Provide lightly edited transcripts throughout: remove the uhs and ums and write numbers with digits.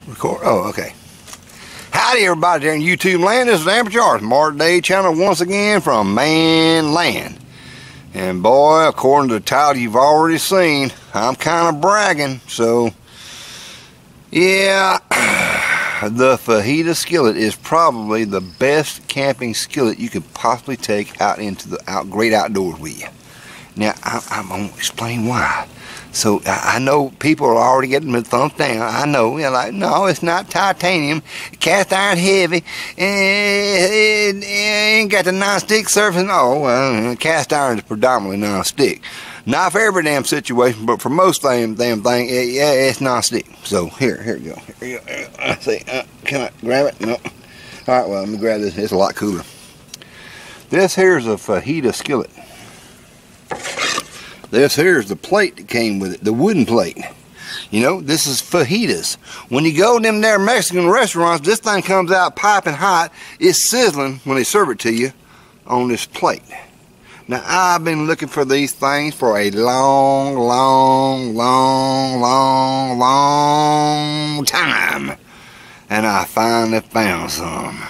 Record. Oh, okay. Howdy, everybody there in YouTube land. This is Amber Charles, Martin Day channel once again from Man Land. And boy, according to the title you've already seen, I'm kind of bragging. So, yeah, the fajita skillet is probably the best camping skillet you could possibly take out into the great outdoors with you. Now, I'm going to explain why. So, I know people are already getting the thumbs down. I know. They're like, no, it's not titanium. Cast iron heavy. It ain't got the non-stick surface. No, cast iron is predominantly non-stick. Not for every damn situation, but for most damn thing, yeah, it's non-stick. So, here we go. Here we go. I see. Can I grab it? No. All right, well, let me grab this. It's a lot cooler. This here's a fajita skillet. This here's the plate that came with it, the wooden plate. You know, this is fajitas. When you go to them there Mexican restaurants, this thing comes out piping hot. It's sizzling when they serve it to you on this plate. Now, I've been looking for these things for a long time. And I finally found some.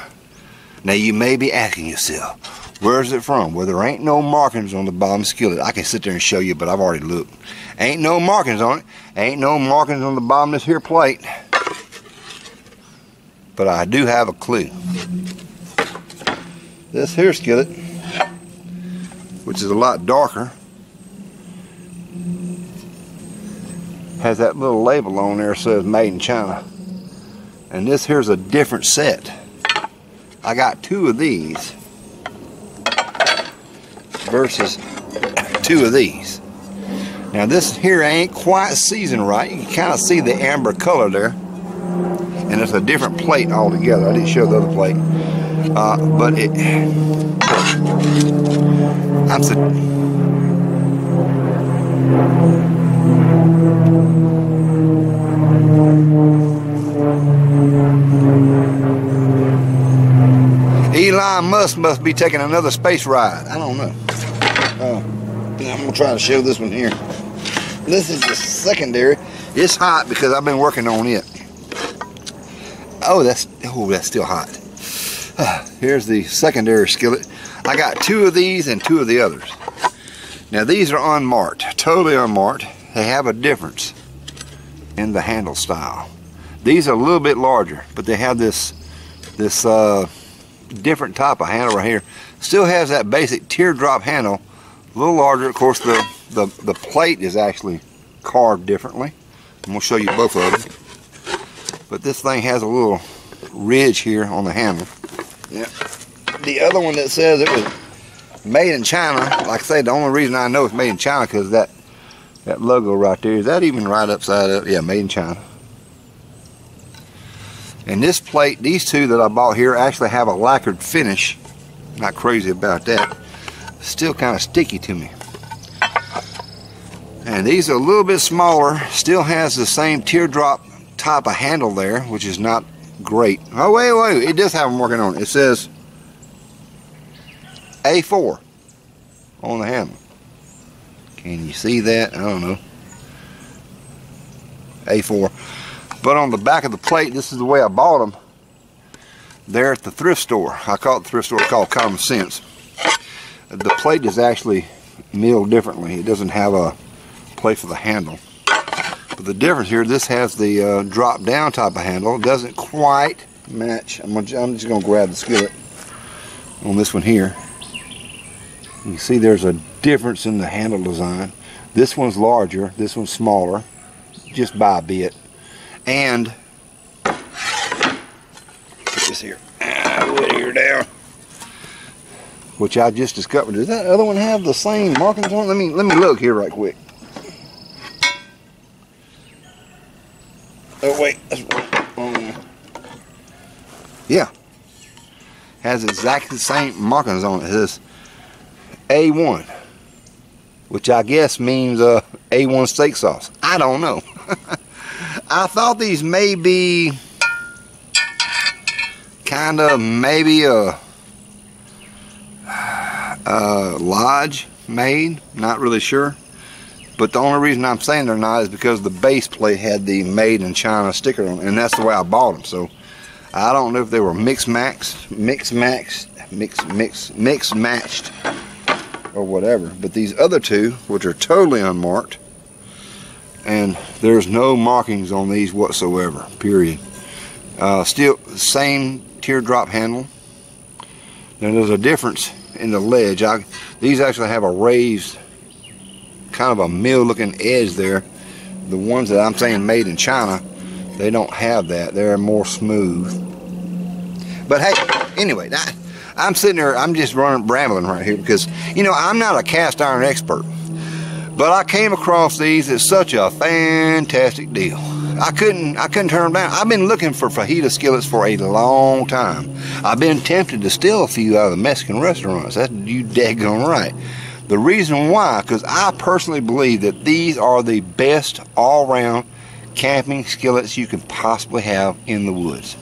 Now, you may be asking yourself, where's it from? Well, there ain't no markings on the bottom skillet. I can sit there and show you, but I've already looked. Ain't no markings on it. Ain't no markings on the bottom of this here plate. But I do have a clue. This here skillet, which is a lot darker, has that little label on there that says made in China. And this here's a different set. I got two of these versus two of these. Now this here ain't quite seasoned right. You can kind of see the amber color there, and it's a different plate altogether. I didn't show the other plate, but it. I'm so. Elon Musk must be taking another space ride. I don't know. I'm going to try to show this one here. This is the secondary. It's hot because I've been working on it. Oh, that's still hot. Here's the secondary skillet. I got two of these and two of the others. Now, these are unmarked, totally unmarked. They have a difference in the handle style. These are a little bit larger, but they have this different type of handle right here. Still has that basic teardrop handle, a little larger. Of course, the plate is actually carved differently. I'm going to show you both of them. But this thing has a little ridge here on the handle. Yeah. The other one that says it was made in China, like I say, the only reason I know it's made in China because that logo right there. Is that even right upside up? Yeah, made in China. And this plate, these two that I bought here actually have a lacquered finish. Not crazy about that. Still kind of sticky to me. And these are a little bit smaller. Still has the same teardrop type of handle there, which is not great. Oh, wait. It does have them working on it. It says A4 on the handle. Can you see that? I don't know. A4. But on the back of the plate, this is the way I bought them. They're at the thrift store. I call it the thrift store called Common Sense. The plate is actually milled differently. It doesn't have a place for the handle. But the difference here, this has the drop down type of handle. It doesn't quite match. I'm just going to grab the skillet on this one here. You can see there's a difference in the handle design. This one's larger, this one's smaller, just by a bit. And put this here, wood here down, which I just discovered. Does that other one have the same markings on it? Let me look here right quick. Oh wait, that's wrong. Yeah, has exactly the same markings on it. It says A1, which I guess means A1 steak sauce. I don't know. I thought these may be kind of maybe a Lodge made, not really sure. But the only reason I'm saying they're not is because the base plate had the Made in China sticker on it, and that's the way I bought them. So I don't know if they were mix matched, or whatever. But these other two, which are totally unmarked, and there's no markings on these whatsoever, period. Still same teardrop handle. Now there's a difference in the ledge. These actually have a raised, kind of a mill looking edge there. The ones that I'm saying Made in China, they don't have that. They're more smooth. But hey, anyway, I'm sitting there, I'm just rambling right here because, you know, I'm not a cast iron expert, but I came across these at such a fantastic deal. I couldn't turn them down. I've been looking for fajita skillets for a long time. I've been tempted to steal a few out of the Mexican restaurants. That's you daggone right. The reason why, because I personally believe that these are the best all-round camping skillets you can possibly have in the woods.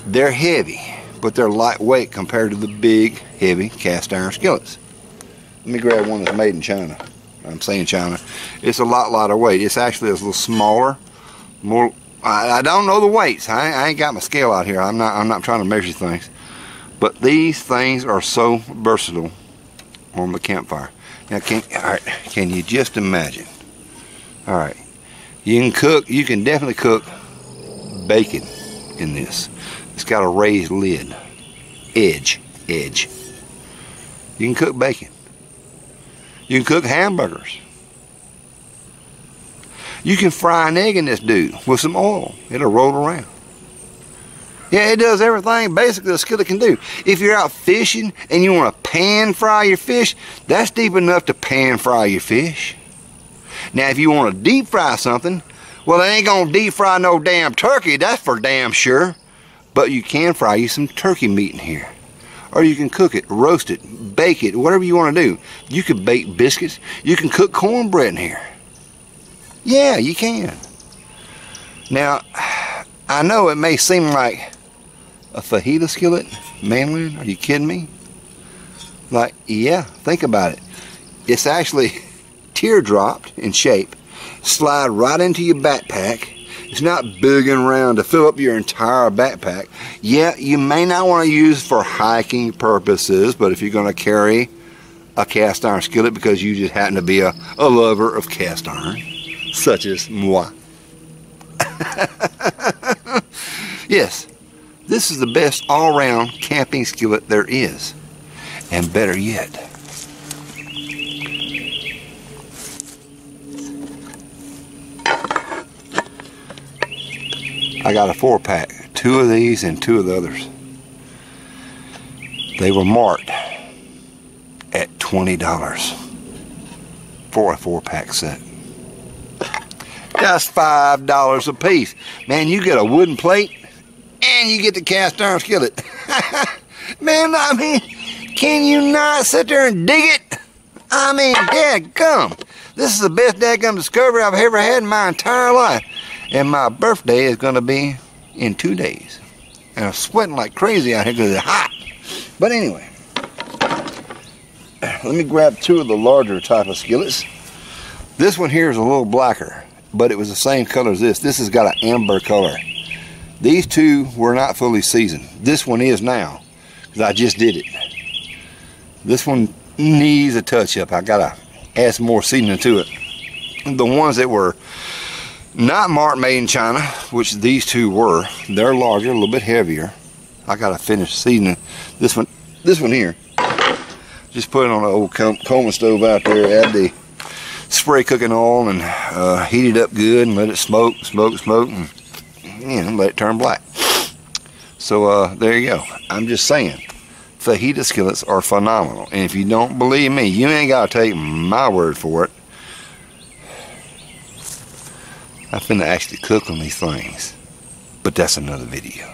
They're heavy, but they're lightweight compared to the big, heavy cast iron skillets. Let me grab one that's Made in China. I'm saying China. It's a lot lighter weight. It's actually a little smaller, more. I don't know the weights. I ain't got my scale out here. I'm not trying to measure things. But these things are so versatile on the campfire. Now, can you just imagine? All right, you can definitely cook bacon in this. It's got a raised lid, edge. You can cook bacon. You can cook hamburgers. You can fry an egg in this dude with some oil. It'll roll around. Yeah, it does everything basically a skillet can do. If you're out fishing and you want to pan fry your fish, that's deep enough to pan fry your fish. Now, if you want to deep fry something, well, it ain't going to deep fry no damn turkey. That's for damn sure. But you can fry you some turkey meat in here. Or you can cook it, roast it, bake it, whatever you want to do. You can bake biscuits. You can cook cornbread in here. Yeah, you can. Now, I know it may seem like a fajita skillet. Manlin, are you kidding me? Like, yeah, think about it. It's actually teardropped in shape. Slide right into your backpack. It's not big and round to fill up your entire backpack. Yeah, you may not want to use it for hiking purposes, but if you're going to carry a cast iron skillet because you just happen to be a lover of cast iron, such as moi. Yes, this is the best all-round camping skillet there is. And better yet, I got a 4-pack, 2 of these and 2 of the others. They were marked at $20 for a 4-pack set. Just $5 a piece. Man, you get a wooden plate and you get the cast iron skillet. Man, I mean, can you not sit there and dig it? I mean, dadgum. This is the best dadgum discovery I've ever had in my entire life. And my birthday is going to be in 2 days. And I'm sweating like crazy out here because it's hot. But anyway, let me grab 2 of the larger type of skillets. This one here is a little blacker, but it was the same color as this. This has got an amber color. These 2 were not fully seasoned. This one is now, because I just did it. This one needs a touch-up. I got to add some more seasoning to it. The ones that were not marked Made in China, which these 2 were, they're larger, a little bit heavier. I gotta finish seasoning this one here. Just put it on an old Coleman stove out there, add the spray cooking oil and heat it up good and let it smoke, and you know, let it turn black. So there you go. I'm just saying, fajita skillets are phenomenal. And if you don't believe me, you ain't gotta take my word for it. I'm finna actually cook on these things, but that's another video.